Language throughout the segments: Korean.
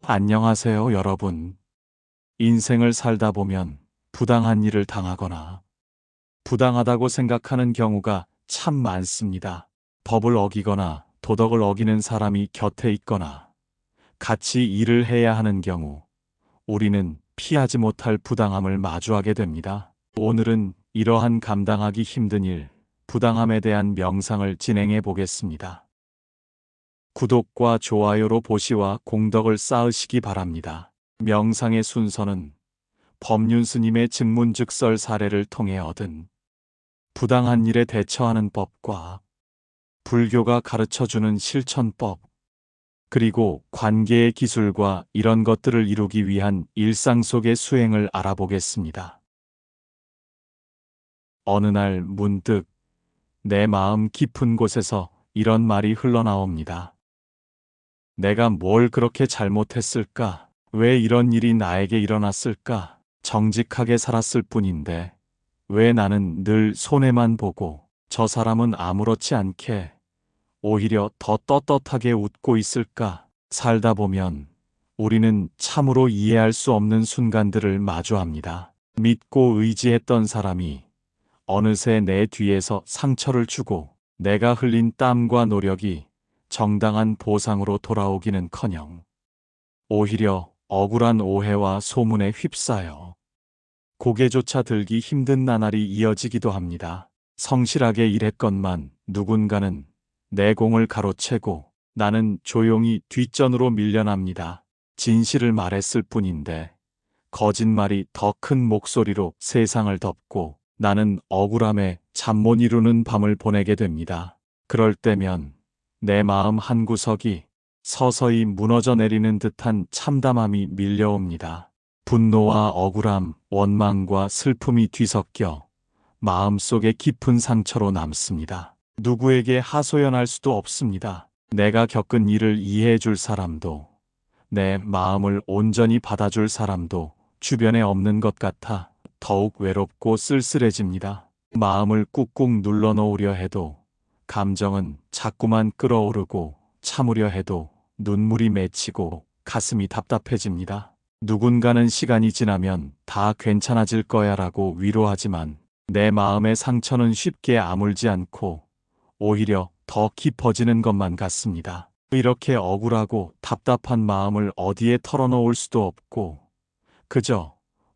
안녕하세요, 여러분. 인생을 살다 보면 부당한 일을 당하거나 부당하다고 생각하는 경우가 참 많습니다. 법을 어기거나 도덕을 어기는 사람이 곁에 있거나 같이 일을 해야 하는 경우 우리는 피하지 못할 부당함을 마주하게 됩니다. 오늘은 이러한 감당하기 힘든 일, 부당함에 대한 명상을 진행해 보겠습니다. 구독과 좋아요로 보시와 공덕을 쌓으시기 바랍니다. 명상의 순서는 법륜 스님의 증문즉설 사례를 통해 얻은 부당한 일에 대처하는 법과 불교가 가르쳐주는 실천법, 그리고 관계의 기술과 이런 것들을 이루기 위한 일상 속의 수행을 알아보겠습니다. 어느 날 문득 내 마음 깊은 곳에서 이런 말이 흘러나옵니다. 내가 뭘 그렇게 잘못했을까? 왜 이런 일이 나에게 일어났을까? 정직하게 살았을 뿐인데 왜 나는 늘 손해만 보고 저 사람은 아무렇지 않게 오히려 더 떳떳하게 웃고 있을까? 살다 보면 우리는 참으로 이해할 수 없는 순간들을 마주합니다. 믿고 의지했던 사람이 어느새 내 뒤에서 상처를 주고 내가 흘린 땀과 노력이 정당한 보상으로 돌아오기는커녕 오히려 억울한 오해와 소문에 휩싸여 고개조차 들기 힘든 나날이 이어지기도 합니다. 성실하게 일했건만 누군가는 내 공을 가로채고 나는 조용히 뒷전으로 밀려납니다. 진실을 말했을 뿐인데 거짓말이 더 큰 목소리로 세상을 덮고 나는 억울함에 잠 못 이루는 밤을 보내게 됩니다. 그럴 때면 내 마음 한구석이 서서히 무너져 내리는 듯한 참담함이 밀려옵니다. 분노와 억울함, 원망과 슬픔이 뒤섞여 마음속에 깊은 상처로 남습니다. 누구에게 하소연할 수도 없습니다. 내가 겪은 일을 이해해 줄 사람도, 내 마음을 온전히 받아줄 사람도 주변에 없는 것 같아 더욱 외롭고 쓸쓸해집니다. 마음을 꾹꾹 눌러 놓으려 해도 감정은 자꾸만 끓어오르고 참으려 해도 눈물이 맺히고 가슴이 답답해집니다. 누군가는 시간이 지나면 다 괜찮아질 거야 라고 위로하지만 내 마음의 상처는 쉽게 아물지 않고 오히려 더 깊어지는 것만 같습니다. 이렇게 억울하고 답답한 마음을 어디에 털어놓을 수도 없고 그저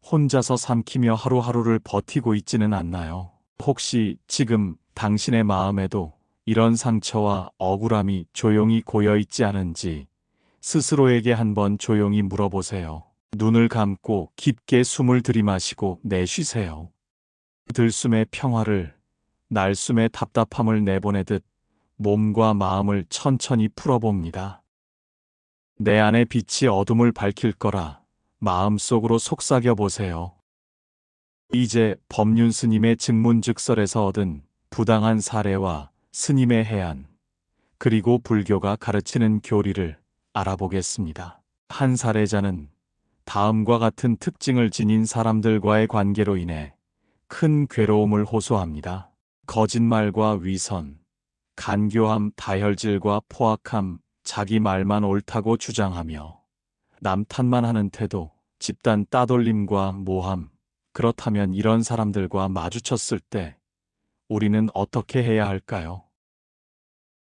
혼자서 삼키며 하루하루를 버티고 있지는 않나요? 혹시 지금 당신의 마음에도 이런 상처와 억울함이 조용히 고여 있지 않은지 스스로에게 한번 조용히 물어보세요. 눈을 감고 깊게 숨을 들이마시고 내쉬세요. 들숨의 평화를, 날숨의 답답함을 내보내듯 몸과 마음을 천천히 풀어봅니다. 내 안의 빛이 어둠을 밝힐 거라 마음속으로 속삭여 보세요. 이제 법륜 스님의 증문즉설에서 얻은 부당한 사례와 스님의 해안, 그리고 불교가 가르치는 교리를 알아보겠습니다. 한 사례자는 다음과 같은 특징을 지닌 사람들과의 관계로 인해 큰 괴로움을 호소합니다. 거짓말과 위선, 간교함, 다혈질과 포악함, 자기 말만 옳다고 주장하며 남 탓만 하는 태도, 집단 따돌림과 모함. 그렇다면 이런 사람들과 마주쳤을 때 우리는 어떻게 해야 할까요?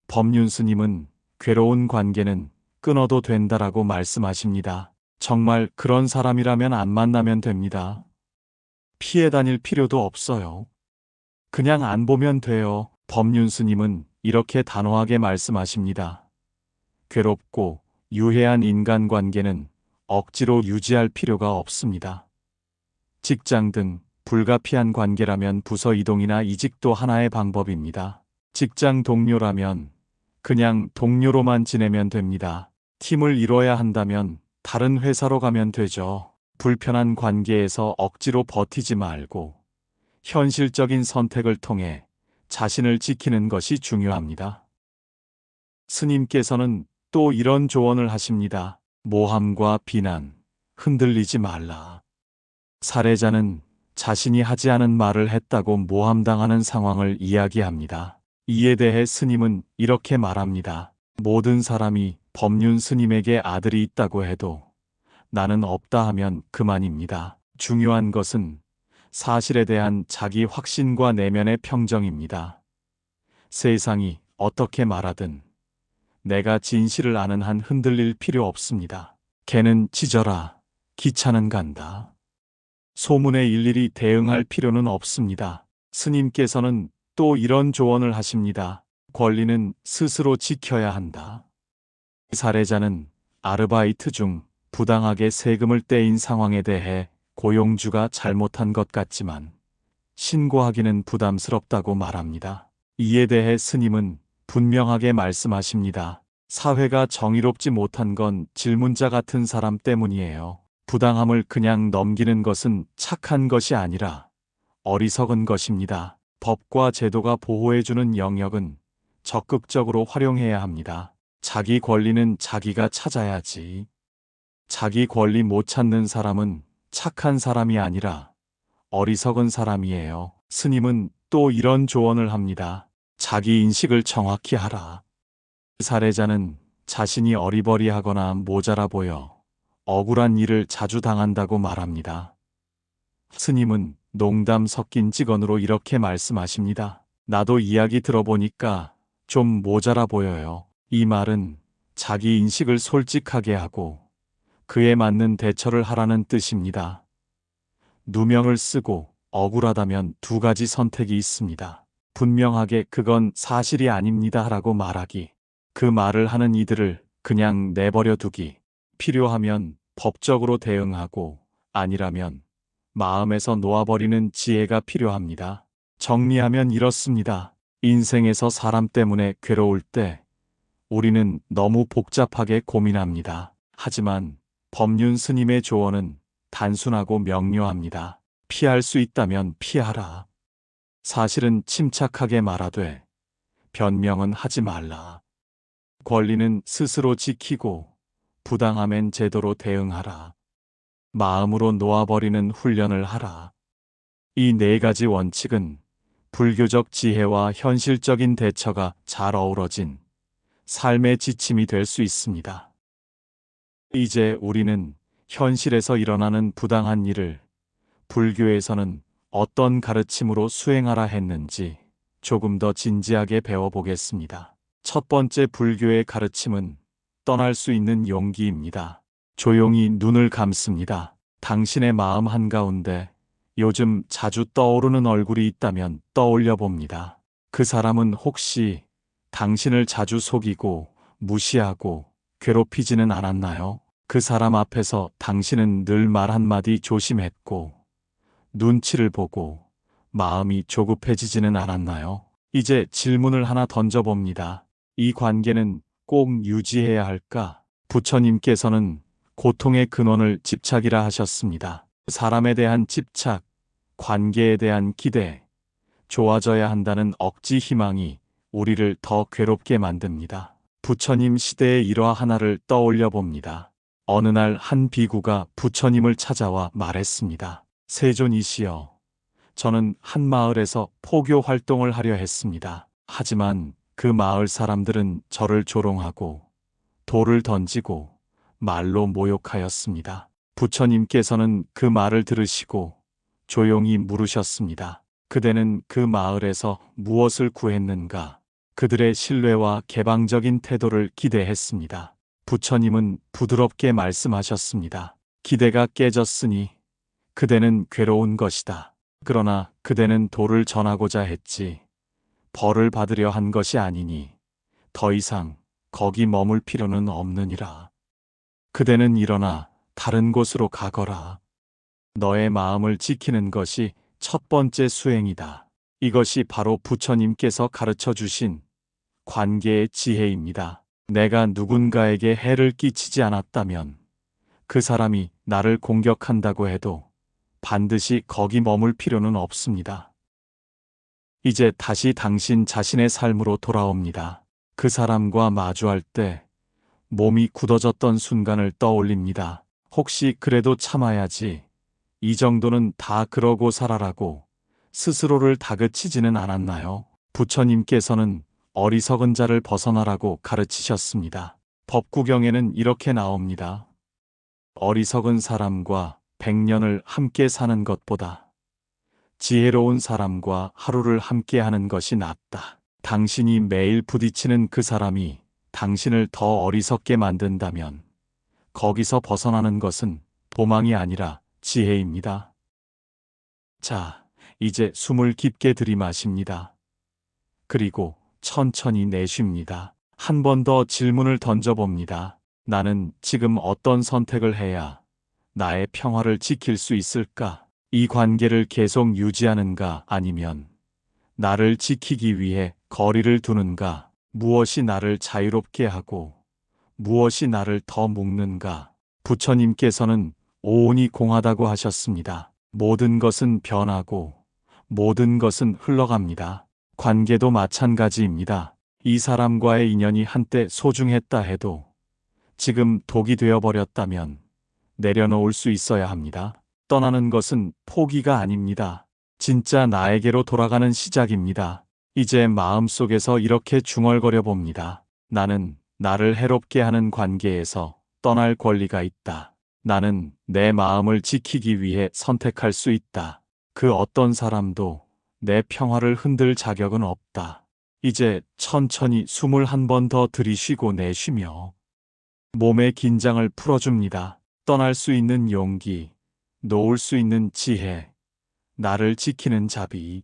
법륜 스님은 괴로운 관계는 끊어도 된다라고 말씀하십니다. 정말 그런 사람이라면 안 만나면 됩니다. 피해 다닐 필요도 없어요. 그냥 안 보면 돼요. 법륜 스님은 이렇게 단호하게 말씀하십니다. 괴롭고 유해한 인간관계는 억지로 유지할 필요가 없습니다. 직장 등 불가피한 관계라면 부서 이동이나 이직도 하나의 방법입니다. 직장 동료라면 그냥 동료로만 지내면 됩니다. 팀을 이뤄야 한다면 다른 회사로 가면 되죠. 불편한 관계에서 억지로 버티지 말고 현실적인 선택을 통해 자신을 지키는 것이 중요합니다. 스님께서는 또 이런 조언을 하십니다. 모함과 비난, 흔들리지 말라. 사례자는 자신이 하지 않은 말을 했다고 모함당하는 상황을 이야기합니다. 이에 대해 스님은 이렇게 말합니다. 모든 사람이 법륜 스님에게 아들이 있다고 해도 나는 없다 하면 그만입니다. 중요한 것은 사실에 대한 자기 확신과 내면의 평정입니다. 세상이 어떻게 말하든 내가 진실을 아는 한 흔들릴 필요 없습니다. 개는 짖어라, 기차는 간다. 소문에 일일이 대응할 필요는 없습니다. 스님께서는 또 이런 조언을 하십니다. 권리는 스스로 지켜야 한다. 사례자는 아르바이트 중 부당하게 세금을 떼인 상황에 대해 고용주가 잘못한 것 같지만 신고하기는 부담스럽다고 말합니다. 이에 대해 스님은 분명하게 말씀하십니다. 사회가 정의롭지 못한 건 질문자 같은 사람 때문이에요. 부당함을 그냥 넘기는 것은 착한 것이 아니라 어리석은 것입니다. 법과 제도가 보호해주는 영역은 적극적으로 활용해야 합니다. 자기 권리는 자기가 찾아야지. 자기 권리 못 찾는 사람은 착한 사람이 아니라 어리석은 사람이에요. 스님은 또 이런 조언을 합니다. 자기 인식을 정확히 하라. 사례자는 자신이 어리버리하거나 모자라 보여 억울한 일을 자주 당한다고 말합니다. 스님은 농담 섞인 직언으로 이렇게 말씀하십니다. 나도 이야기 들어보니까 좀 모자라 보여요. 이 말은 자기 인식을 솔직하게 하고 그에 맞는 대처를 하라는 뜻입니다. 누명을 쓰고 억울하다면 두 가지 선택이 있습니다. 분명하게 그건 사실이 아닙니다 라고 말하기. 그 말을 하는 이들을 그냥 내버려 두기. 필요하면 법적으로 대응하고 아니라면 마음에서 놓아버리는 지혜가 필요합니다. 정리하면 이렇습니다. 인생에서 사람 때문에 괴로울 때 우리는 너무 복잡하게 고민합니다. 하지만 법륜 스님의 조언은 단순하고 명료합니다. 피할 수 있다면 피하라. 사실은 침착하게 말하되 변명은 하지 말라. 권리는 스스로 지키고 부당함엔 제도로 대응하라. 마음으로 놓아버리는 훈련을 하라. 이 네 가지 원칙은 불교적 지혜와 현실적인 대처가 잘 어우러진 삶의 지침이 될 수 있습니다. 이제 우리는 현실에서 일어나는 부당한 일을 불교에서는 어떤 가르침으로 수행하라 했는지 조금 더 진지하게 배워보겠습니다. 첫 번째 불교의 가르침은 떠날 수 있는 용기입니다. 조용히 눈을 감습니다. 당신의 마음 한가운데 요즘 자주 떠오르는 얼굴이 있다면 떠올려 봅니다. 그 사람은 혹시 당신을 자주 속이고 무시하고 괴롭히지는 않았나요? 그 사람 앞에서 당신은 늘 말 한마디 조심했고 눈치를 보고 마음이 조급해지지는 않았나요? 이제 질문을 하나 던져봅니다. 이 관계는 꼭 유지해야 할까? 부처님께서는 고통의 근원을 집착이라 하셨습니다. 사람에 대한 집착, 관계에 대한 기대, 좋아져야 한다는 억지 희망이 우리를 더 괴롭게 만듭니다. 부처님 시대의 일화 하나를 떠올려 봅니다. 어느 날 한 비구가 부처님을 찾아와 말했습니다. 세존이시여, 저는 한 마을에서 포교 활동을 하려 했습니다. 하지만 그 마을 사람들은 저를 조롱하고 돌을 던지고 말로 모욕하였습니다. 부처님께서는 그 말을 들으시고 조용히 물으셨습니다. 그대는 그 마을에서 무엇을 구했는가? 그들의 신뢰와 개방적인 태도를 기대했습니다. 부처님은 부드럽게 말씀하셨습니다. 기대가 깨졌으니 그대는 괴로운 것이다. 그러나 그대는 도를 전하고자 했지 벌을 받으려 한 것이 아니니 더 이상 거기 머물 필요는 없느니라. 그대는 일어나 다른 곳으로 가거라. 너의 마음을 지키는 것이 첫 번째 수행이다. 이것이 바로 부처님께서 가르쳐 주신 관계의 지혜입니다. 내가 누군가에게 해를 끼치지 않았다면 그 사람이 나를 공격한다고 해도 반드시 거기 머물 필요는 없습니다. 이제 다시 당신 자신의 삶으로 돌아옵니다. 그 사람과 마주할 때 몸이 굳어졌던 순간을 떠올립니다. 혹시 그래도 참아야지. 이 정도는 다 그러고 살아라고 스스로를 다그치지는 않았나요? 부처님께서는 어리석은 자를 벗어나라고 가르치셨습니다. 법구경에는 이렇게 나옵니다. 어리석은 사람과 100년을 함께 사는 것보다 지혜로운 사람과 하루를 함께 하는 것이 낫다. 당신이 매일 부딪히는 그 사람이 당신을 더 어리석게 만든다면 거기서 벗어나는 것은 도망이 아니라 지혜입니다. 자, 이제 숨을 깊게 들이마십니다. 그리고 천천히 내쉽니다. 한 번 더 질문을 던져봅니다. 나는 지금 어떤 선택을 해야 나의 평화를 지킬 수 있을까? 이 관계를 계속 유지하는가 아니면 나를 지키기 위해 거리를 두는가? 무엇이 나를 자유롭게 하고 무엇이 나를 더 묶는가? 부처님께서는 오온이 공하다고 하셨습니다. 모든 것은 변하고 모든 것은 흘러갑니다. 관계도 마찬가지입니다. 이 사람과의 인연이 한때 소중했다 해도 지금 독이 되어버렸다면 내려놓을 수 있어야 합니다. 떠나는 것은 포기가 아닙니다. 진짜 나에게로 돌아가는 시작입니다. 이제 마음속에서 이렇게 중얼거려 봅니다. 나는 나를 해롭게 하는 관계에서 떠날 권리가 있다. 나는 내 마음을 지키기 위해 선택할 수 있다. 그 어떤 사람도 내 평화를 흔들 자격은 없다. 이제 천천히 숨을 한 번 더 들이쉬고 내쉬며 몸의 긴장을 풀어줍니다. 떠날 수 있는 용기, 놓을 수 있는 지혜, 나를 지키는 자비.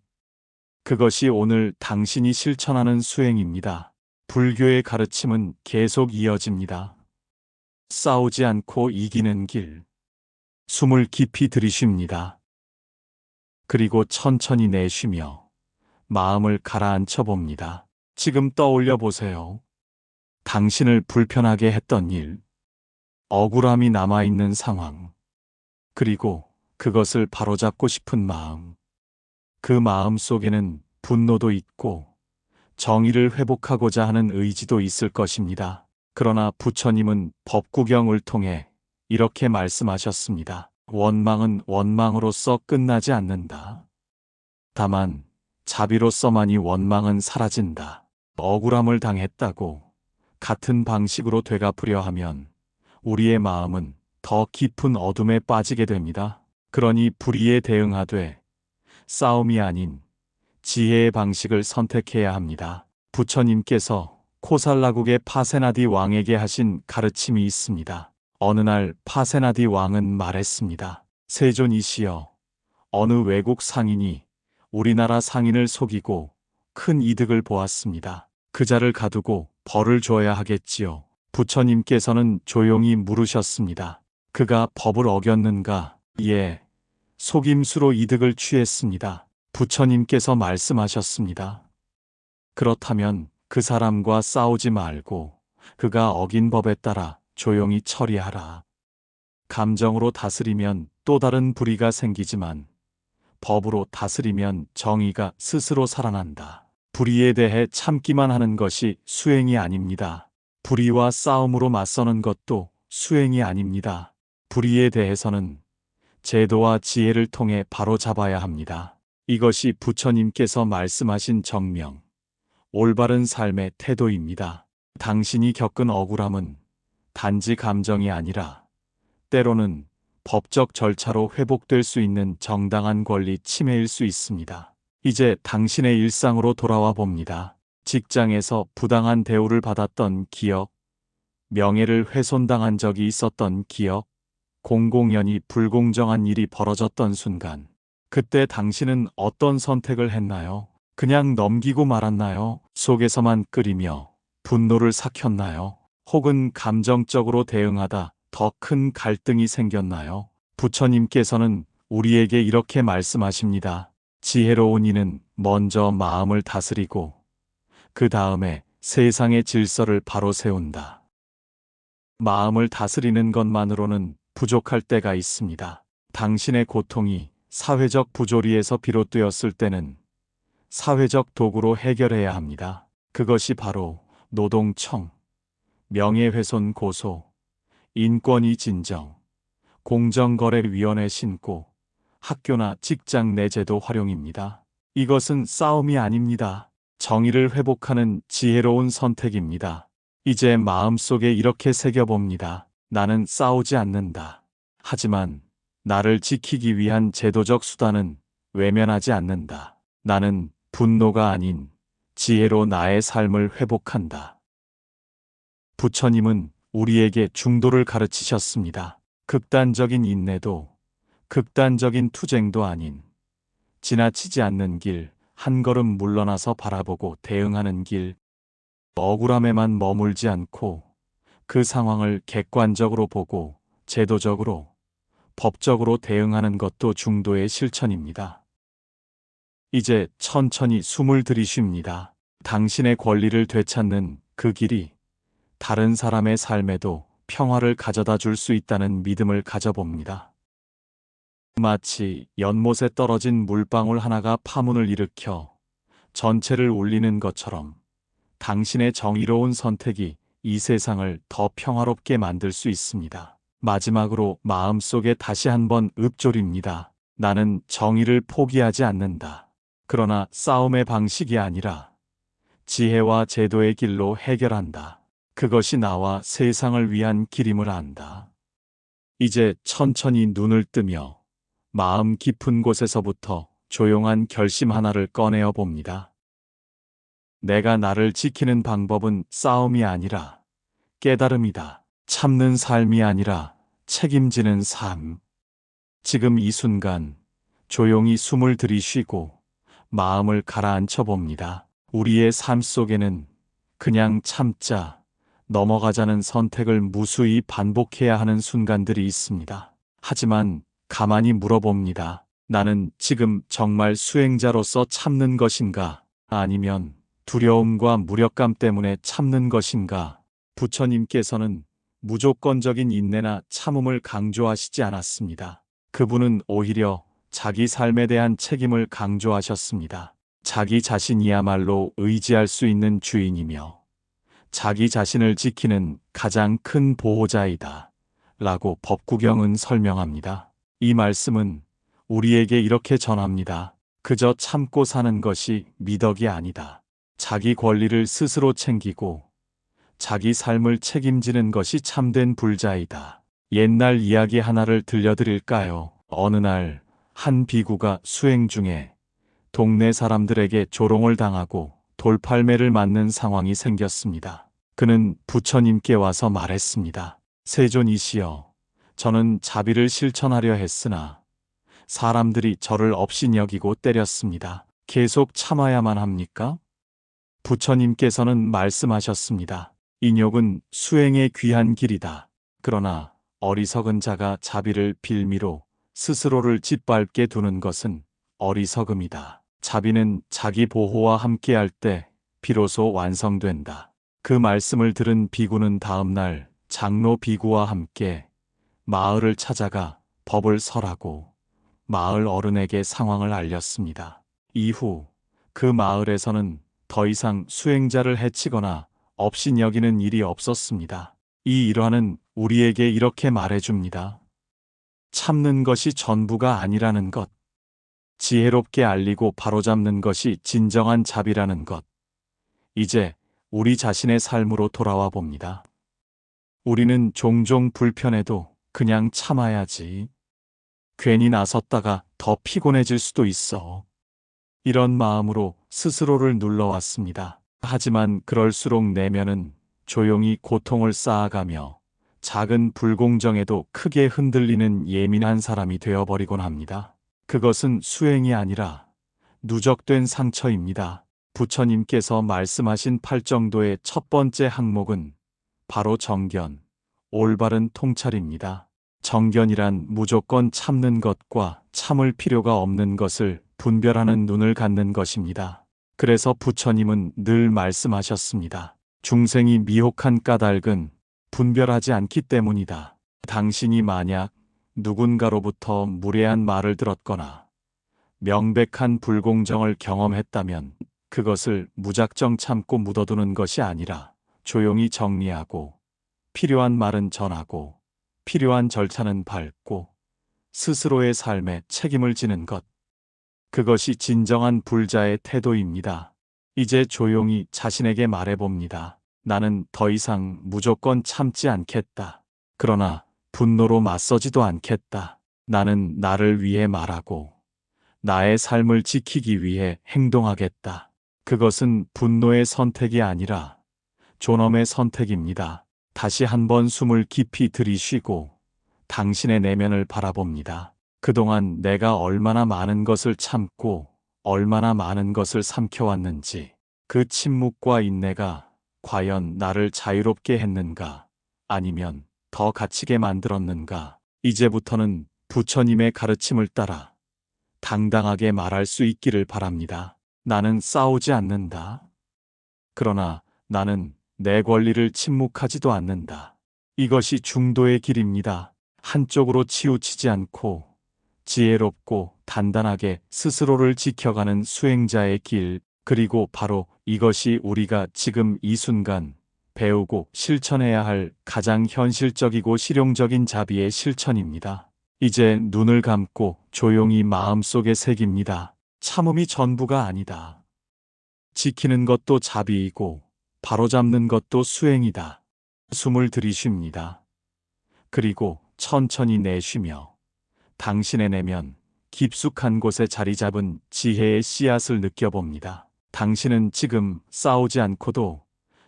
그것이 오늘 당신이 실천하는 수행입니다. 불교의 가르침은 계속 이어집니다. 싸우지 않고 이기는 길. 숨을 깊이 들이쉽니다. 그리고 천천히 내쉬며 마음을 가라앉혀 봅니다. 지금 떠올려 보세요. 당신을 불편하게 했던 일, 억울함이 남아있는 상황, 그리고 그것을 바로잡고 싶은 마음. 그 마음 속에는 분노도 있고 정의를 회복하고자 하는 의지도 있을 것입니다. 그러나 부처님은 법구경을 통해 이렇게 말씀하셨습니다. 원망은 원망으로서 끝나지 않는다. 다만 자비로서만이 원망은 사라진다. 억울함을 당했다고 같은 방식으로 되갚으려 하면 우리의 마음은 더 깊은 어둠에 빠지게 됩니다. 그러니 불의에 대응하되 싸움이 아닌 지혜의 방식을 선택해야 합니다. 부처님께서 코살라국의 파세나디 왕에게 하신 가르침이 있습니다. 어느 날 파세나디 왕은 말했습니다. 세존이시여, 어느 외국 상인이 우리나라 상인을 속이고 큰 이득을 보았습니다. 그 자를 가두고 벌을 줘야 하겠지요. 부처님께서는 조용히 물으셨습니다. 그가 법을 어겼는가? 예, 속임수로 이득을 취했습니다. 부처님께서 말씀하셨습니다. 그렇다면 그 사람과 싸우지 말고 그가 어긴 법에 따라 조용히 처리하라. 감정으로 다스리면 또 다른 불의가 생기지만 법으로 다스리면 정의가 스스로 살아난다. 불의에 대해 참기만 하는 것이 수행이 아닙니다. 불의와 싸움으로 맞서는 것도 수행이 아닙니다. 불의에 대해서는 제도와 지혜를 통해 바로잡아야 합니다. 이것이 부처님께서 말씀하신 정명, 올바른 삶의 태도입니다. 당신이 겪은 억울함은 단지 감정이 아니라 때로는 법적 절차로 회복될 수 있는 정당한 권리 침해일 수 있습니다. 이제 당신의 일상으로 돌아와 봅니다. 직장에서 부당한 대우를 받았던 기억, 명예를 훼손당한 적이 있었던 기억, 공공연히 불공정한 일이 벌어졌던 순간, 그때 당신은 어떤 선택을 했나요? 그냥 넘기고 말았나요? 속에서만 끓이며 분노를 삭혔나요? 혹은 감정적으로 대응하다 더 큰 갈등이 생겼나요? 부처님께서는 우리에게 이렇게 말씀하십니다. 지혜로운 이는 먼저 마음을 다스리고 그 다음에 세상의 질서를 바로 세운다. 마음을 다스리는 것만으로는 부족할 때가 있습니다. 당신의 고통이 사회적 부조리에서 비롯되었을 때는 사회적 도구로 해결해야 합니다. 그것이 바로 노동청, 명예훼손 고소, 인권위 진정, 공정거래위원회 신고, 학교나 직장 내 제도 활용입니다. 이것은 싸움이 아닙니다. 정의를 회복하는 지혜로운 선택입니다. 이제 마음속에 이렇게 새겨봅니다. 나는 싸우지 않는다. 하지만 나를 지키기 위한 제도적 수단은 외면하지 않는다. 나는 분노가 아닌 지혜로 나의 삶을 회복한다. 부처님은 우리에게 중도를 가르치셨습니다. 극단적인 인내도 극단적인 투쟁도 아닌 지나치지 않는 길, 한 걸음 물러나서 바라보고 대응하는 길, 억울함에만 머물지 않고 그 상황을 객관적으로 보고 제도적으로, 법적으로 대응하는 것도 중도의 실천입니다. 이제 천천히 숨을 들이쉽니다. 당신의 권리를 되찾는 그 길이 다른 사람의 삶에도 평화를 가져다 줄 수 있다는 믿음을 가져봅니다. 마치 연못에 떨어진 물방울 하나가 파문을 일으켜 전체를 울리는 것처럼 당신의 정의로운 선택이 이 세상을 더 평화롭게 만들 수 있습니다. 마지막으로 마음속에 다시 한번 읊조립니다. 나는 정의를 포기하지 않는다. 그러나 싸움의 방식이 아니라 지혜와 제도의 길로 해결한다. 그것이 나와 세상을 위한 길임을 안다. 이제 천천히 눈을 뜨며 마음 깊은 곳에서부터 조용한 결심 하나를 꺼내어 봅니다. 내가 나를 지키는 방법은 싸움이 아니라 깨달음이다. 참는 삶이 아니라 책임지는 삶. 지금 이 순간 조용히 숨을 들이쉬고 마음을 가라앉혀 봅니다. 우리의 삶 속에는 그냥 참자, 넘어가자는 선택을 무수히 반복해야 하는 순간들이 있습니다. 하지만 가만히 물어봅니다. 나는 지금 정말 수행자로서 참는 것인가? 아니면 두려움과 무력감 때문에 참는 것인가? 부처님께서는 무조건적인 인내나 참음을 강조하시지 않았습니다. 그분은 오히려 자기 삶에 대한 책임을 강조하셨습니다. 자기 자신이야말로 의지할 수 있는 주인이며 자기 자신을 지키는 가장 큰 보호자이다. 라고 법구경은 설명합니다. 이 말씀은 우리에게 이렇게 전합니다. 그저 참고 사는 것이 미덕이 아니다. 자기 권리를 스스로 챙기고 자기 삶을 책임지는 것이 참된 불자이다. 옛날 이야기 하나를 들려드릴까요? 어느 날 한 비구가 수행 중에 동네 사람들에게 조롱을 당하고 돌팔매를 맞는 상황이 생겼습니다. 그는 부처님께 와서 말했습니다. 세존이시여, 저는 자비를 실천하려 했으나 사람들이 저를 업신여기고 때렸습니다. 계속 참아야만 합니까? 부처님께서는 말씀하셨습니다. 인욕은 수행의 귀한 길이다. 그러나 어리석은 자가 자비를 빌미로 스스로를 짓밟게 두는 것은 어리석음이다. 자비는 자기 보호와 함께할 때 비로소 완성된다. 그 말씀을 들은 비구는 다음 날 장로 비구와 함께 마을을 찾아가 법을 설하고 마을 어른에게 상황을 알렸습니다. 이후 그 마을에서는 더 이상 수행자를 해치거나 업신여기는 일이 없었습니다. 이 일화는 우리에게 이렇게 말해줍니다. 참는 것이 전부가 아니라는 것. 지혜롭게 알리고 바로잡는 것이 진정한 자비라는 것. 이제 우리 자신의 삶으로 돌아와 봅니다. 우리는 종종 불편해도 그냥 참아야지. 괜히 나섰다가 더 피곤해질 수도 있어. 이런 마음으로 스스로를 눌러왔습니다. 하지만 그럴수록 내면은 조용히 고통을 쌓아가며 작은 불공정에도 크게 흔들리는 예민한 사람이 되어버리곤 합니다. 그것은 수행이 아니라 누적된 상처입니다. 부처님께서 말씀하신 팔정도의 첫 번째 항목은 바로 정견, 올바른 통찰입니다. 정견이란 무조건 참는 것과 참을 필요가 없는 것을 분별하는 눈을 갖는 것입니다. 그래서 부처님은 늘 말씀하셨습니다. 중생이 미혹한 까닭은 분별하지 않기 때문이다. 당신이 만약 누군가로부터 무례한 말을 들었거나 명백한 불공정을 경험했다면 그것을 무작정 참고 묻어두는 것이 아니라 조용히 정리하고 필요한 말은 전하고 필요한 절차는 밟고 스스로의 삶에 책임을 지는 것. 그것이 진정한 불자의 태도입니다. 이제 조용히 자신에게 말해봅니다. 나는 더 이상 무조건 참지 않겠다. 그러나 분노로 맞서지도 않겠다. 나는 나를 위해 말하고 나의 삶을 지키기 위해 행동하겠다. 그것은 분노의 선택이 아니라 존엄의 선택입니다. 다시 한번 숨을 깊이 들이쉬고 당신의 내면을 바라봅니다. 그동안 내가 얼마나 많은 것을 참고 얼마나 많은 것을 삼켜왔는지, 그 침묵과 인내가 과연 나를 자유롭게 했는가, 아니면 더 갇히게 만들었는가. 이제부터는 부처님의 가르침을 따라 당당하게 말할 수 있기를 바랍니다. 나는 싸우지 않는다. 그러나 나는 내 권리를 침묵하지도 않는다. 이것이 중도의 길입니다. 한쪽으로 치우치지 않고 지혜롭고 단단하게 스스로를 지켜가는 수행자의 길, 그리고 바로 이것이 우리가 지금 이 순간 배우고 실천해야 할 가장 현실적이고 실용적인 자비의 실천입니다. 이제 눈을 감고 조용히 마음속에 새깁니다. 참음이 전부가 아니다. 지키는 것도 자비이고 바로잡는 것도 수행이다. 숨을 들이쉽니다. 그리고 천천히 내쉬며 당신의 내면 깊숙한 곳에 자리 잡은 지혜의 씨앗을 느껴봅니다. 당신은 지금 싸우지 않고도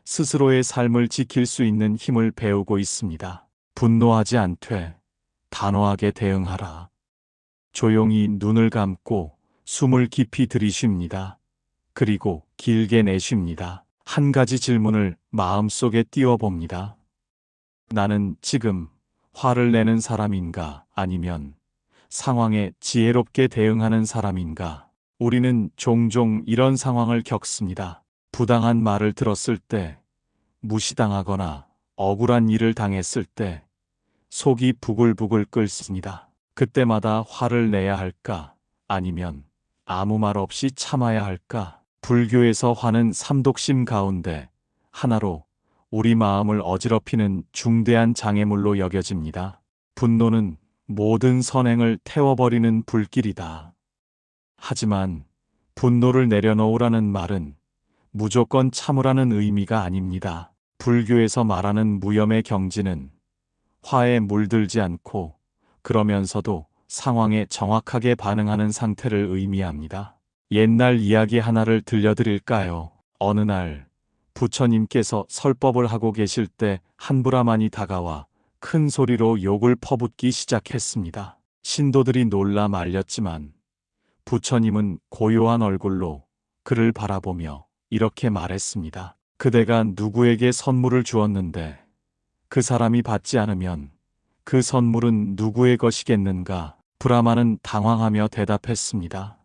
스스로의 삶을 지킬 수 있는 힘을 배우고 있습니다. 분노하지 않되 단호하게 대응하라. 조용히 눈을 감고 숨을 깊이 들이쉽니다. 그리고 길게 내쉽니다. 한 가지 질문을 마음속에 띄워봅니다. 나는 지금 화를 내는 사람인가, 아니면 상황에 지혜롭게 대응하는 사람인가? 우리는 종종 이런 상황을 겪습니다. 부당한 말을 들었을 때, 무시당하거나 억울한 일을 당했을 때 속이 부글부글 끓습니다. 그때마다 화를 내야 할까? 아니면 아무 말 없이 참아야 할까? 불교에서 화는 삼독심 가운데 하나로 우리 마음을 어지럽히는 중대한 장애물로 여겨집니다. 분노는 모든 선행을 태워버리는 불길이다. 하지만 분노를 내려놓으라는 말은 무조건 참으라는 의미가 아닙니다. 불교에서 말하는 무염의 경지는 화에 물들지 않고 그러면서도 상황에 정확하게 반응하는 상태를 의미합니다. 옛날 이야기 하나를 들려드릴까요? 어느 날 부처님께서 설법을 하고 계실 때 한 브라만이 다가와 큰 소리로 욕을 퍼붓기 시작했습니다. 신도들이 놀라 말렸지만 부처님은 고요한 얼굴로 그를 바라보며 이렇게 말했습니다. 그대가 누구에게 선물을 주었는데 그 사람이 받지 않으면 그 선물은 누구의 것이겠는가? 브라만은 당황하며 대답했습니다.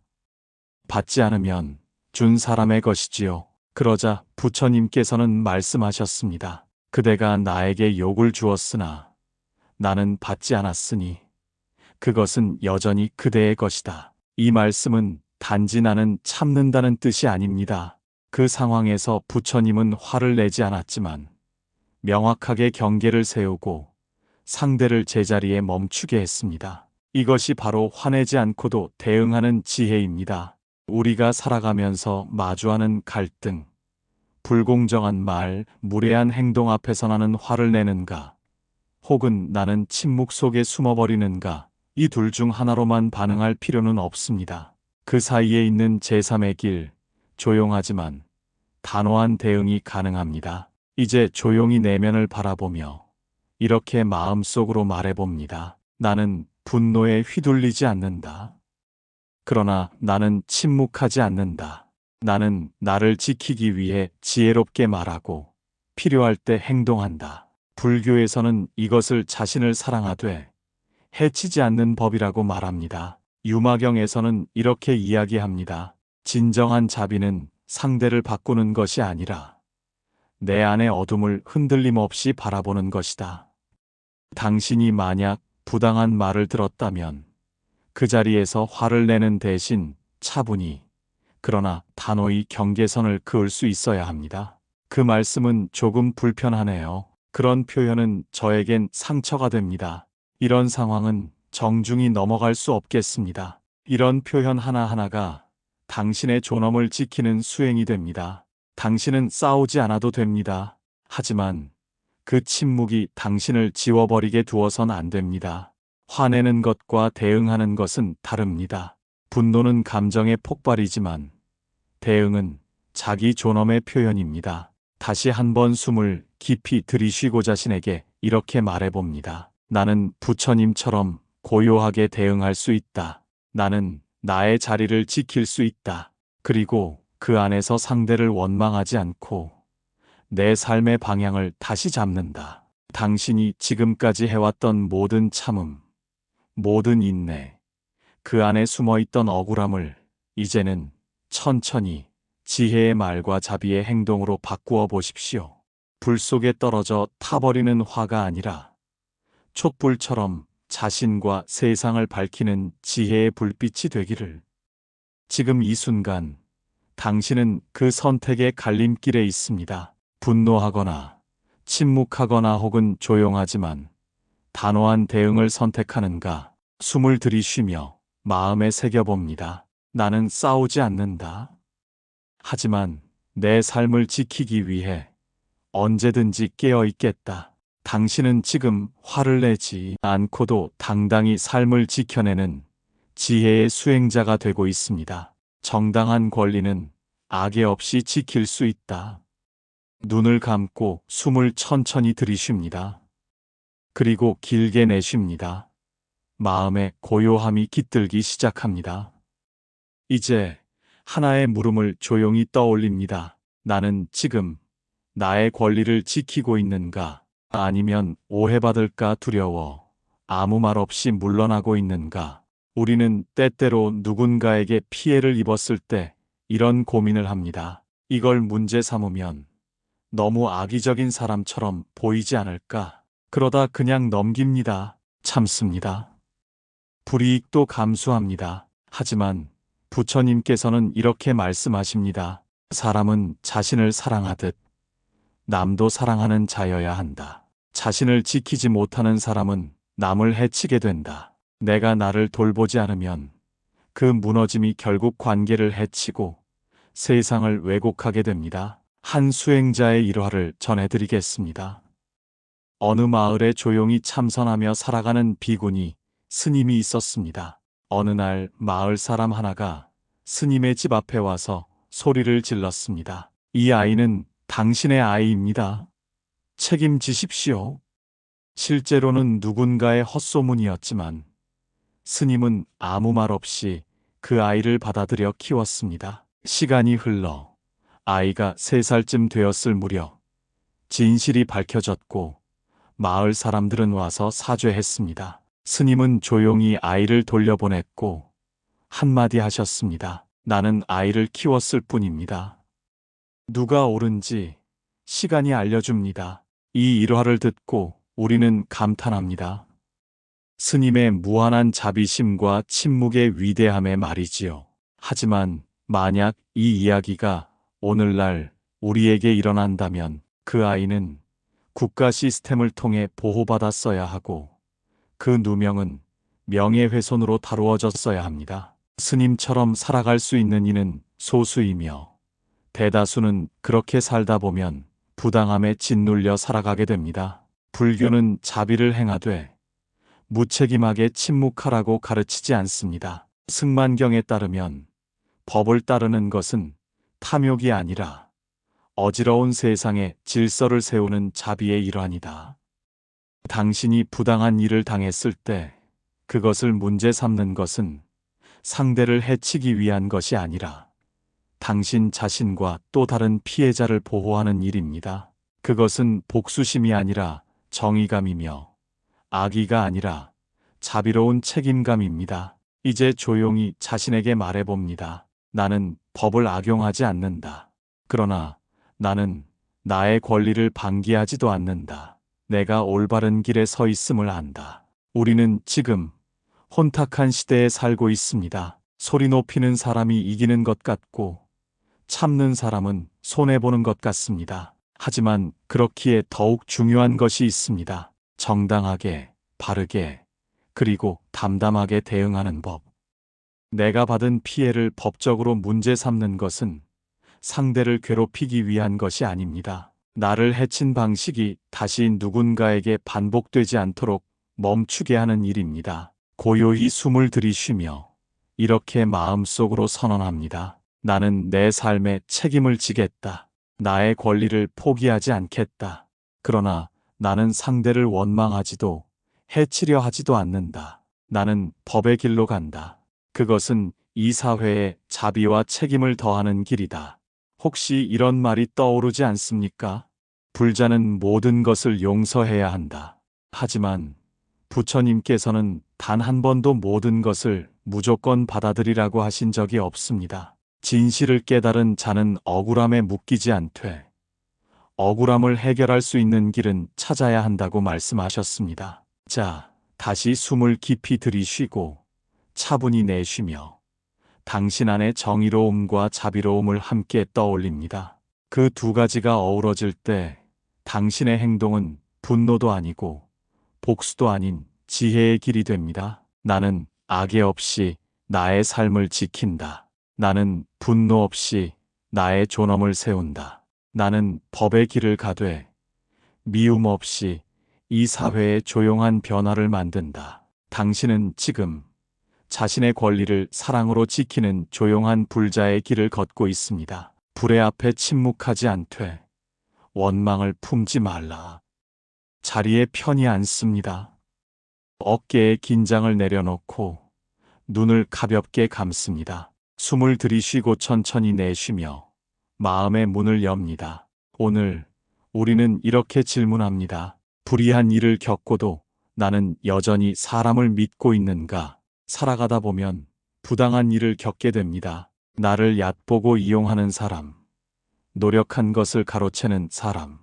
받지 않으면 준 사람의 것이지요. 그러자 부처님께서는 말씀하셨습니다. 그대가 나에게 욕을 주었으나 나는 받지 않았으니 그것은 여전히 그대의 것이다. 이 말씀은 단지 나는 참는다는 뜻이 아닙니다. 그 상황에서 부처님은 화를 내지 않았지만 명확하게 경계를 세우고 상대를 제자리에 멈추게 했습니다. 이것이 바로 화내지 않고도 대응하는 지혜입니다. 우리가 살아가면서 마주하는 갈등, 불공정한 말, 무례한 행동 앞에서 나는 화를 내는가? 혹은 나는 침묵 속에 숨어버리는가? 이 둘 중 하나로만 반응할 필요는 없습니다. 그 사이에 있는 제3의 길, 조용하지만 단호한 대응이 가능합니다. 이제 조용히 내면을 바라보며 이렇게 마음속으로 말해봅니다. 나는 분노에 휘둘리지 않는다. 그러나 나는 침묵하지 않는다. 나는 나를 지키기 위해 지혜롭게 말하고 필요할 때 행동한다. 불교에서는 이것을 자신을 사랑하되 해치지 않는 법이라고 말합니다. 유마경에서는 이렇게 이야기합니다. 진정한 자비는 상대를 바꾸는 것이 아니라 내 안의 어둠을 흔들림 없이 바라보는 것이다. 당신이 만약 부당한 말을 들었다면 그 자리에서 화를 내는 대신 차분히, 그러나 단호히 경계선을 그을 수 있어야 합니다. 그 말씀은 조금 불편하네요. 그런 표현은 저에겐 상처가 됩니다. 이런 상황은 정중히 넘어갈 수 없겠습니다. 이런 표현 하나하나가 당신의 존엄을 지키는 수행이 됩니다. 당신은 싸우지 않아도 됩니다. 하지만 그 침묵이 당신을 지워버리게 두어선 안 됩니다. 화내는 것과 대응하는 것은 다릅니다. 분노는 감정의 폭발이지만 대응은 자기 존엄의 표현입니다. 다시 한번 숨을 깊이 들이쉬고 자신에게 이렇게 말해봅니다. 나는 부처님처럼 고요하게 대응할 수 있다. 나는 나의 자리를 지킬 수 있다. 그리고 그 안에서 상대를 원망하지 않고 내 삶의 방향을 다시 잡는다. 당신이 지금까지 해왔던 모든 참음, 모든 인내, 그 안에 숨어있던 억울함을 이제는 천천히 지혜의 말과 자비의 행동으로 바꾸어 보십시오. 불 속에 떨어져 타버리는 화가 아니라 촛불처럼 자신과 세상을 밝히는 지혜의 불빛이 되기를. 지금 이 순간 당신은 그 선택의 갈림길에 있습니다. 분노하거나 침묵하거나 혹은 조용하지만 단호한 대응을 선택하는가. 숨을 들이쉬며 마음에 새겨봅니다. 나는 싸우지 않는다. 하지만 내 삶을 지키기 위해 언제든지 깨어 있겠다. 당신은 지금 화를 내지 않고도 당당히 삶을 지켜내는 지혜의 수행자가 되고 있습니다. 정당한 권리는 악의 없이 지킬 수 있다. 눈을 감고 숨을 천천히 들이쉽니다. 그리고 길게 내쉽니다. 마음의 고요함이 깃들기 시작합니다. 이제 하나의 물음을 조용히 떠올립니다. 나는 지금 나의 권리를 지키고 있는가? 아니면 오해받을까 두려워 아무 말 없이 물러나고 있는가? 우리는 때때로 누군가에게 피해를 입었을 때 이런 고민을 합니다. 이걸 문제 삼으면 너무 악의적인 사람처럼 보이지 않을까? 그러다 그냥 넘깁니다. 참습니다. 불이익도 감수합니다. 하지만 부처님께서는 이렇게 말씀하십니다. 사람은 자신을 사랑하듯 남도 사랑하는 자여야 한다. 자신을 지키지 못하는 사람은 남을 해치게 된다. 내가 나를 돌보지 않으면 그 무너짐이 결국 관계를 해치고 세상을 왜곡하게 됩니다. 한 수행자의 일화를 전해드리겠습니다. 어느 마을에 조용히 참선하며 살아가는 비구니 스님이 있었습니다. 어느 날 마을 사람 하나가 스님의 집 앞에 와서 소리를 질렀습니다. 이 아이는 당신의 아이입니다. 책임지십시오. 실제로는 누군가의 헛소문이었지만 스님은 아무 말 없이 그 아이를 받아들여 키웠습니다. 시간이 흘러 아이가 3살쯤 되었을 무렵 진실이 밝혀졌고 마을 사람들은 와서 사죄했습니다. 스님은 조용히 아이를 돌려보냈고 한마디 하셨습니다. 나는 아이를 키웠을 뿐입니다. 누가 옳은지 시간이 알려줍니다. 이 일화를 듣고 우리는 감탄합니다. 스님의 무한한 자비심과 침묵의 위대함에 말이지요. 하지만 만약 이 이야기가 오늘날 우리에게 일어난다면 그 아이는 국가 시스템을 통해 보호받았어야 하고 그 누명은 명예훼손으로 다루어졌어야 합니다. 스님처럼 살아갈 수 있는 이는 소수이며 대다수는 그렇게 살다 보면 부당함에 짓눌려 살아가게 됩니다. 불교는 자비를 행하되 무책임하게 침묵하라고 가르치지 않습니다. 승만경에 따르면 법을 따르는 것은 탐욕이 아니라 어지러운 세상에 질서를 세우는 자비의 일환이다. 당신이 부당한 일을 당했을 때 그것을 문제 삼는 것은 상대를 해치기 위한 것이 아니라 당신 자신과 또 다른 피해자를 보호하는 일입니다. 그것은 복수심이 아니라 정의감이며 악의가 아니라 자비로운 책임감입니다. 이제 조용히 자신에게 말해봅니다. 나는 법을 악용하지 않는다. 그러나 나는 나의 권리를 방기하지도 않는다. 내가 올바른 길에 서 있음을 안다. 우리는 지금 혼탁한 시대에 살고 있습니다. 소리 높이는 사람이 이기는 것 같고 참는 사람은 손해보는 것 같습니다. 하지만 그렇기에 더욱 중요한 것이 있습니다. 정당하게, 바르게, 그리고 담담하게 대응하는 법. 내가 받은 피해를 법적으로 문제 삼는 것은 상대를 괴롭히기 위한 것이 아닙니다. 나를 해친 방식이 다시 누군가에게 반복되지 않도록 멈추게 하는 일입니다. 고요히 숨을 들이쉬며 이렇게 마음속으로 선언합니다. 나는 내 삶에 책임을 지겠다. 나의 권리를 포기하지 않겠다. 그러나 나는 상대를 원망하지도 해치려 하지도 않는다. 나는 법의 길로 간다. 그것은 이 사회에 자비와 책임을 더하는 길이다. 혹시 이런 말이 떠오르지 않습니까? 불자는 모든 것을 용서해야 한다. 하지만 부처님께서는 단 한 번도 모든 것을 무조건 받아들이라고 하신 적이 없습니다. 진실을 깨달은 자는 억울함에 묶이지 않되 억울함을 해결할 수 있는 길은 찾아야 한다고 말씀하셨습니다. 자, 다시 숨을 깊이 들이쉬고 차분히 내쉬며 당신 안의 정의로움과 자비로움을 함께 떠올립니다. 그 두 가지가 어우러질 때 당신의 행동은 분노도 아니고 복수도 아닌 지혜의 길이 됩니다. 나는 악의 없이 나의 삶을 지킨다. 나는 분노 없이 나의 존엄을 세운다. 나는 법의 길을 가되 미움 없이 이 사회의 조용한 변화를 만든다. 당신은 지금 자신의 권리를 사랑으로 지키는 조용한 불자의 길을 걷고 있습니다. 불의 앞에 침묵하지 않되 원망을 품지 말라. 자리에 편히 앉습니다. 어깨에 긴장을 내려놓고 눈을 가볍게 감습니다. 숨을 들이쉬고 천천히 내쉬며 마음의 문을 엽니다. 오늘 우리는 이렇게 질문합니다. 불의한 일을 겪고도 나는 여전히 사람을 믿고 있는가? 살아가다 보면 부당한 일을 겪게 됩니다. 나를 얕보고 이용하는 사람, 노력한 것을 가로채는 사람,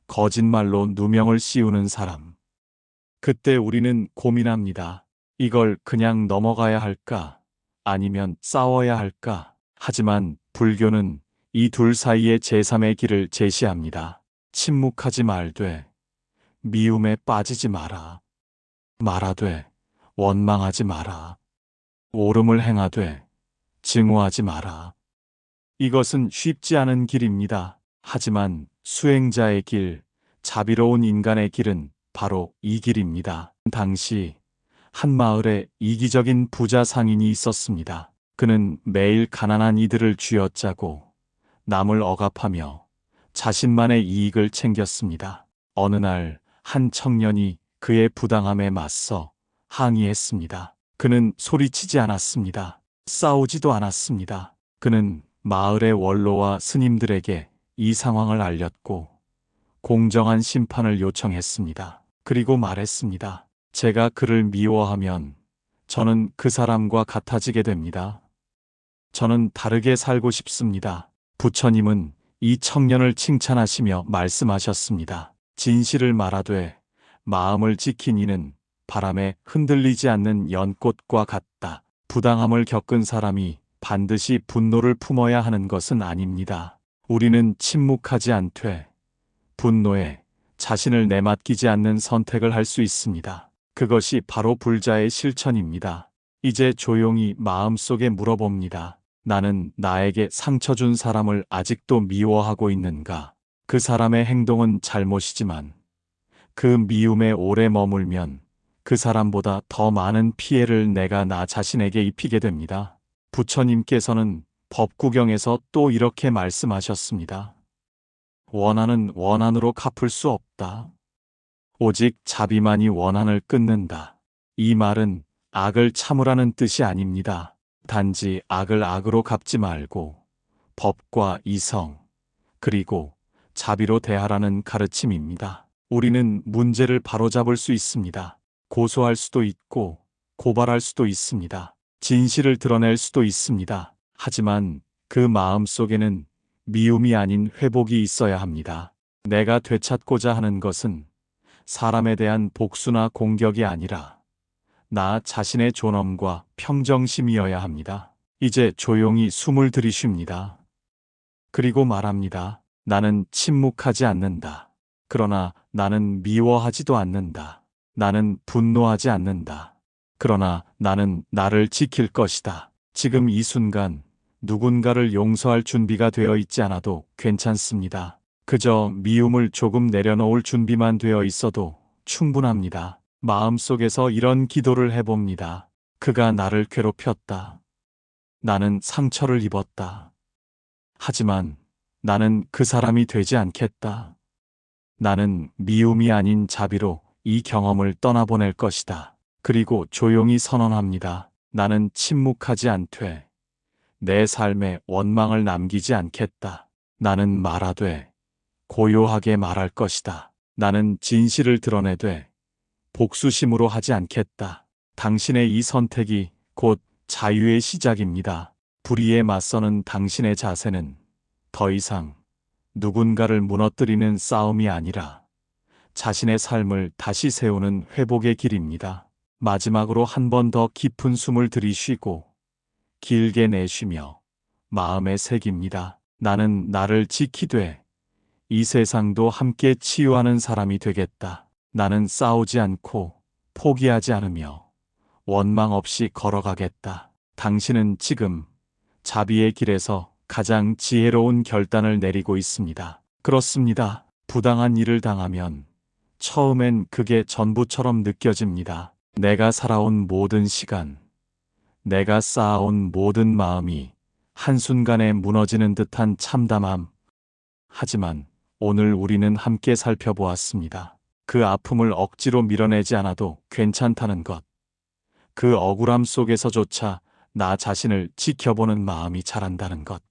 거짓말로 누명을 씌우는 사람. 그때 우리는 고민합니다. 이걸 그냥 넘어가야 할까? 아니면 싸워야 할까? 하지만 불교는 이 둘 사이의 제3의 길을 제시합니다. 침묵하지 말되 미움에 빠지지 마라. 말하되 원망하지 마라. 옳음을 행하되 증오하지 마라. 이것은 쉽지 않은 길입니다. 하지만 수행자의 길, 자비로운 인간의 길은 바로 이 길입니다. 당시 한 마을에 이기적인 부자 상인이 있었습니다. 그는 매일 가난한 이들을 쥐어짜고 남을 억압하며 자신만의 이익을 챙겼습니다. 어느 날 한 청년이 그의 부당함에 맞서 항의했습니다. 그는 소리치지 않았습니다. 싸우지도 않았습니다. 그는 마을의 원로와 스님들에게 이 상황을 알렸고 공정한 심판을 요청했습니다. 그리고 말했습니다. 제가 그를 미워하면 저는 그 사람과 같아지게 됩니다. 저는 다르게 살고 싶습니다. 부처님은 이 청년을 칭찬하시며 말씀하셨습니다. 진실을 말하되 마음을 지킨 이는 바람에 흔들리지 않는 연꽃과 같다. 부당함을 겪은 사람이 반드시 분노를 품어야 하는 것은 아닙니다. 우리는 침묵하지 않되 분노에 자신을 내맡기지 않는 선택을 할 수 있습니다. 그것이 바로 불자의 실천입니다. 이제 조용히 마음속에 물어봅니다. 나는 나에게 상처 준 사람을 아직도 미워하고 있는가? 그 사람의 행동은 잘못이지만 그 미움에 오래 머물면 그 사람보다 더 많은 피해를 내가 나 자신에게 입히게 됩니다. 부처님께서는 법구경에서 또 이렇게 말씀하셨습니다. 원한은 원한으로 갚을 수 없다. 오직 자비만이 원한을 끊는다. 이 말은 악을 참으라는 뜻이 아닙니다. 단지 악을 악으로 갚지 말고 법과 이성, 그리고 자비로 대하라는 가르침입니다. 우리는 문제를 바로잡을 수 있습니다. 고소할 수도 있고 고발할 수도 있습니다. 진실을 드러낼 수도 있습니다. 하지만 그 마음 속에는 미움이 아닌 회복이 있어야 합니다. 내가 되찾고자 하는 것은 사람에 대한 복수나 공격이 아니라 나 자신의 존엄과 평정심이어야 합니다. 이제 조용히 숨을 들이쉽니다. 그리고 말합니다. 나는 침묵하지 않는다. 그러나 나는 미워하지도 않는다. 나는 분노하지 않는다. 그러나 나는 나를 지킬 것이다. 지금 이 순간 누군가를 용서할 준비가 되어 있지 않아도 괜찮습니다. 그저 미움을 조금 내려놓을 준비만 되어 있어도 충분합니다. 마음속에서 이런 기도를 해봅니다. 그가 나를 괴롭혔다. 나는 상처를 입었다. 하지만 나는 그 사람이 되지 않겠다. 나는 미움이 아닌 자비로 이 경험을 떠나보낼 것이다. 그리고 조용히 선언합니다. 나는 침묵하지 않되 내 삶에 원망을 남기지 않겠다. 나는 말하되 고요하게 말할 것이다. 나는 진실을 드러내되 복수심으로 하지 않겠다. 당신의 이 선택이 곧 자유의 시작입니다. 불의에 맞서는 당신의 자세는 더 이상 누군가를 무너뜨리는 싸움이 아니라 자신의 삶을 다시 세우는 회복의 길입니다. 마지막으로 한 번 더 깊은 숨을 들이쉬고 길게 내쉬며 마음에 새깁니다. 나는 나를 지키되 이 세상도 함께 치유하는 사람이 되겠다. 나는 싸우지 않고 포기하지 않으며 원망 없이 걸어가겠다. 당신은 지금 자비의 길에서 가장 지혜로운 결단을 내리고 있습니다. 그렇습니다. 부당한 일을 당하면 처음엔 그게 전부처럼 느껴집니다. 내가 살아온 모든 시간, 내가 쌓아온 모든 마음이 한순간에 무너지는 듯한 참담함. 하지만 오늘 우리는 함께 살펴보았습니다. 그 아픔을 억지로 밀어내지 않아도 괜찮다는 것. 그 억울함 속에서조차 나 자신을 지켜보는 마음이 자란다는 것.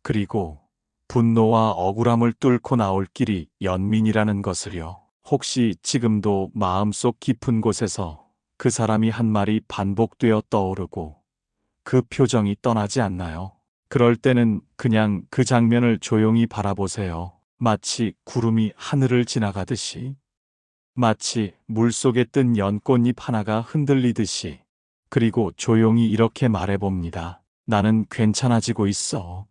그리고 분노와 억울함을 뚫고 나올 길이 연민이라는 것을요. 혹시 지금도 마음속 깊은 곳에서 그 사람이 한 말이 반복되어 떠오르고 그 표정이 떠나지 않나요? 그럴 때는 그냥 그 장면을 조용히 바라보세요. 마치 구름이 하늘을 지나가듯이, 마치 물속에 뜬 연꽃잎 하나가 흔들리듯이. 그리고 조용히 이렇게 말해봅니다. 나는 괜찮아지고 있어.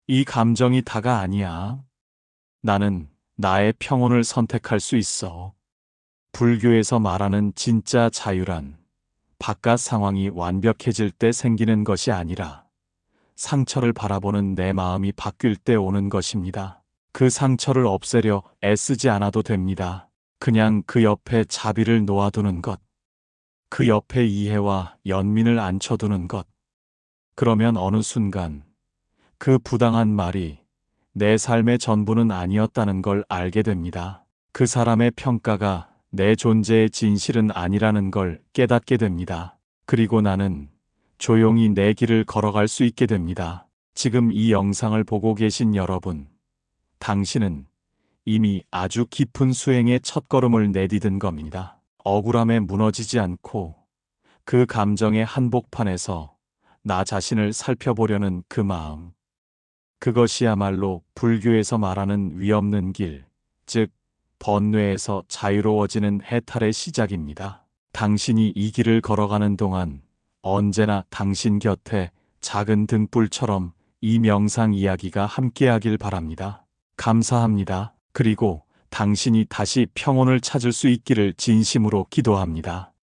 이 감정이 다가 아니야. 나는 나의 평온을 선택할 수 있어. 불교에서 말하는 진짜 자유란 바깥 상황이 완벽해질 때 생기는 것이 아니라 상처를 바라보는 내 마음이 바뀔 때 오는 것입니다. 그 상처를 없애려 애쓰지 않아도 됩니다. 그냥 그 옆에 자비를 놓아두는 것. 그 옆에 이해와 연민을 앉혀두는 것. 그러면 어느 순간 그 부당한 말이 내 삶의 전부는 아니었다는 걸 알게 됩니다. 그 사람의 평가가 내 존재의 진실은 아니라는 걸 깨닫게 됩니다. 그리고 나는 조용히 내 길을 걸어갈 수 있게 됩니다. 지금 이 영상을 보고 계신 여러분, 당신은 이미 아주 깊은 수행의 첫걸음을 내디딘 겁니다. 억울함에 무너지지 않고 그 감정의 한복판에서 나 자신을 살펴보려는 그 마음. 그것이야말로 불교에서 말하는 위없는 길, 즉 번뇌에서 자유로워지는 해탈의 시작입니다. 당신이 이 길을 걸어가는 동안 언제나 당신 곁에 작은 등불처럼 이 명상 이야기가 함께하길 바랍니다. 감사합니다. 그리고 당신이 다시 평온을 찾을 수 있기를 진심으로 기도합니다.